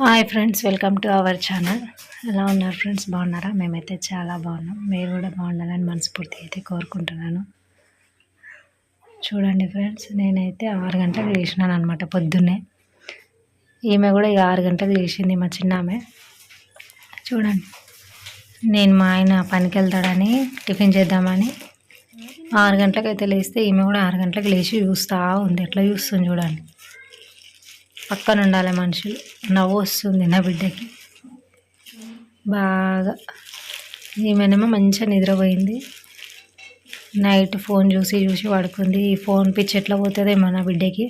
Hi friends, welcome to our channel. ఎలా ఉన్నారు friends? బాగున్నారా? మేమైతే చాలా బాగున్నాం. మీరు కూడా బాగుండాలని మనస్ఫూర్తి అయితే కోరుకుంటున్నాను. చూడండి ఫ్రెండ్స్, నేనైతే 6 గంటలకు లేచినాను అనమాట పొద్దున్నే. ఈమె కూడా 6 గంటలకు లేచింది, మా చిన్నామె. చూడండి, నేను మా ఆయన పనికి వెళ్తాడని టిఫిన్ చేద్దామని 6 గంటలకు అయితే లేస్తే ఈమె కూడా 6 గంటలకు లేచి చూస్తూ ఉంది. ఎట్లా చూస్తుంది చూడండి. పక్కన ఉండాలి మనుషులు. నవ్వు వస్తుంది నా బిడ్డకి బాగా. ఈమెనేమో మంచిగా నిద్రపోయింది. నైట్ ఫోన్ చూసి చూసి పడుకుంది. ఈ ఫోన్ పిచ్చి ఎట్లా పోతుందేమో నా బిడ్డకి.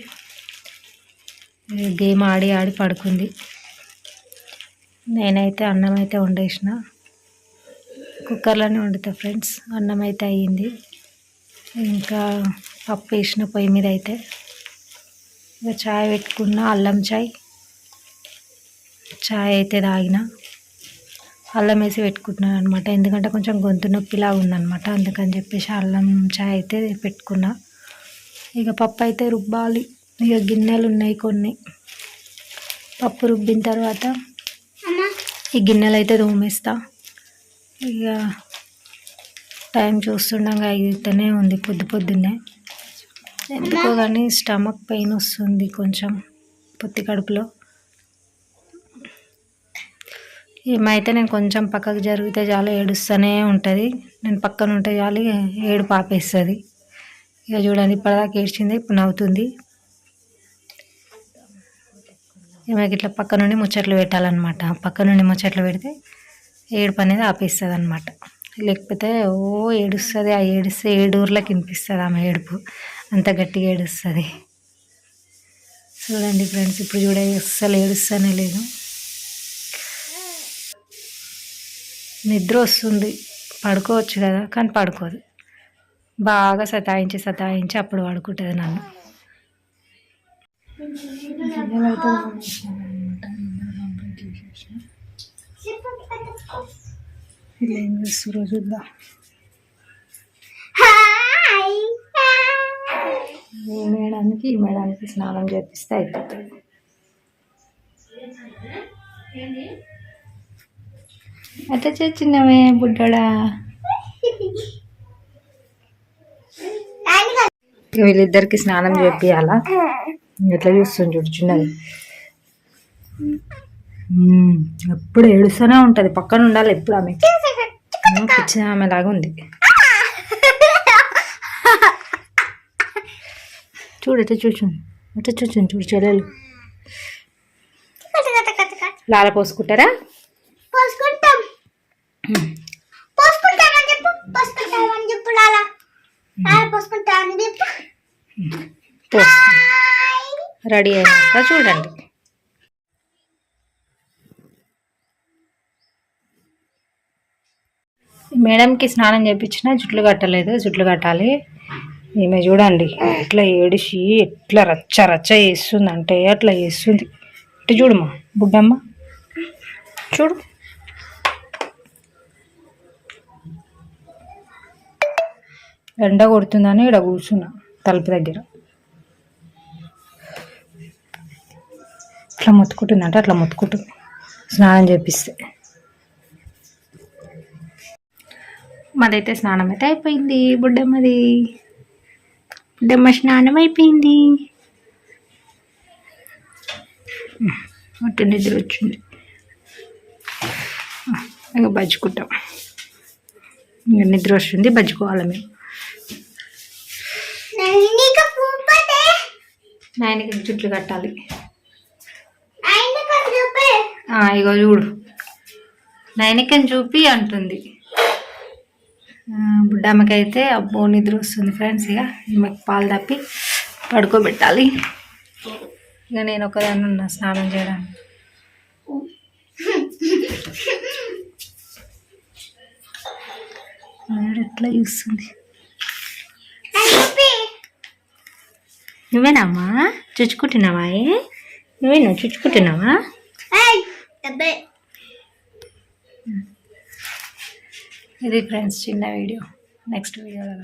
గేమ్ ఆడి ఆడి పడుకుంది. నేనైతే అన్నం అయితే వండేసిన. కుక్కర్లోనే వండుతా ఫ్రెండ్స్. అన్నం అయితే అయ్యింది. ఇంకా పప్పు వేసిన పొయ్యి మీద అయితే. ఇక చాయ్ పెట్టుకున్న, అల్లం చాయ్ అయితే తాగిన. అల్లం వేసి పెట్టుకుంటున్నాను అనమాట, ఎందుకంటే కొంచెం గొంతు నొప్పిలా ఉందన్నమాట. అందుకని చెప్పేసి అల్లం చాయ్ అయితే పెట్టుకున్నా. ఇక పప్పు అయితే రుబ్బాలి. ఇక గిన్నెలు ఉన్నాయి కొన్ని. పప్పు రుబ్బిన తర్వాత ఈ గిన్నెలు అయితే తోమేస్తా. ఇక టైం చూస్తుండగా అయితేనే ఉంది పొద్దున్నే. ఎందుకో కానీ స్టమక్ పెయిన్ వస్తుంది కొంచెం పొత్తి కడుపులో. ఏమైతే నేను కొంచెం పక్కకు జరిగితే చాలు ఏడుస్తూనే ఉంటుంది. నేను పక్కన ఉంటే చాలు ఏడు పాపేస్తుంది. ఇక చూడండి, ఇప్పటిదాకా ఏడ్చింది, ఇప్పుడు నవ్వుతుంది. ఏమైనా ఇట్లా పక్క నుండి ముచ్చట్లు పెట్టాలన్నమాట. పక్క నుండి ముచ్చట్లు పెడితే ఏడుపు అనేది ఆపేస్తుంది అనమాట. లేకపోతే ఏడుస్తుంది. ఆ ఏడిస్తే 7 ఊర్లకు వినిపిస్తుంది ఆమె ఏడుపు. అంత గట్టిగా ఏడుస్తుంది. చూడండి ఫ్రెండ్స్, ఇప్పుడు చూడండి, అస్సలు ఏడుస్తూనే లేదు. నిద్ర వస్తుంది, పడుకోవచ్చు కదా, కానీ పడుకోదు. బాగా సతాయించి అప్పుడు పడుకుంటుంది నన్ను. ఏం చేస్తుర్రో చూద్దాం. ఈ మేడానికి స్నానం చేపిస్తే అయిపోతుంది. అట్లా చిన్నవే బుడ్డోడా. వీళ్ళిద్దరికి స్నానం చేపియాలా. ఎట్లా చూస్తుంది చూడు చిన్నది. ఎప్పుడు ఏడుస్తూనే ఉంటుంది. పక్కన ఉండాలి ఎప్పుడు. ఆమె పిచ్చిన ఆమెలాగా ఉంది. చూడు చూడు చెల్లెలు లాల పోసుకుంటారా? రెడీ అయినాక చూడండి. మేడంకి స్నానం చేయించిన, జుట్లు కట్టలేదు. జుట్లు కట్టాలి. ఈమె చూడండి ఎట్లా ఏడిసి ఎట్లా రచ్చ చేస్తుంది అంటే అట్లా చేస్తుంది. ఇటు చూడమ్మా బుడ్డమ్మ, చూడు. ఎండ కొడుతుందని ఇక్కడ కూర్చున్నా తలుపు దగ్గర. అట్లా మొత్తుకుంటుందంటే అట్లా మొత్తుకుంటుంది స్నానం చేపిస్తే. మాదైతే స్నానం అయితే అయిపోయింది. బుడ్డమ్మది స్నానం అయిపోయింది. అట్ట నిద్ర వచ్చింది. ఇక బజ్జుకుంటాం. ఇక నిద్ర వస్తుంది, బజ్జుకోవాలి మేము. నాయనకి జుట్లు కట్టాలి. ఇగో చూడు, నాయనకని చూపి అంటుంది. బుడ్డమ్మకైతే అబ్బో నిద్ర వస్తుంది ఫ్రెండ్స్. ఇక ఈమెకు పాలు తప్పి పడుకోబెట్టాలి. ఇక నేను ఒకదాన్ని ఉన్నా స్నానం చేయడానికి. ఎట్లా చూస్తుంది. నువ్వేనమ్మా చుచ్చుకుంటున్నావా? నువ్వేనా చుచ్చుకుంటున్నావా? ఇది ఫ్రెండ్స్ చిన్న వీడియో. నెక్స్ట్ వీడియోలో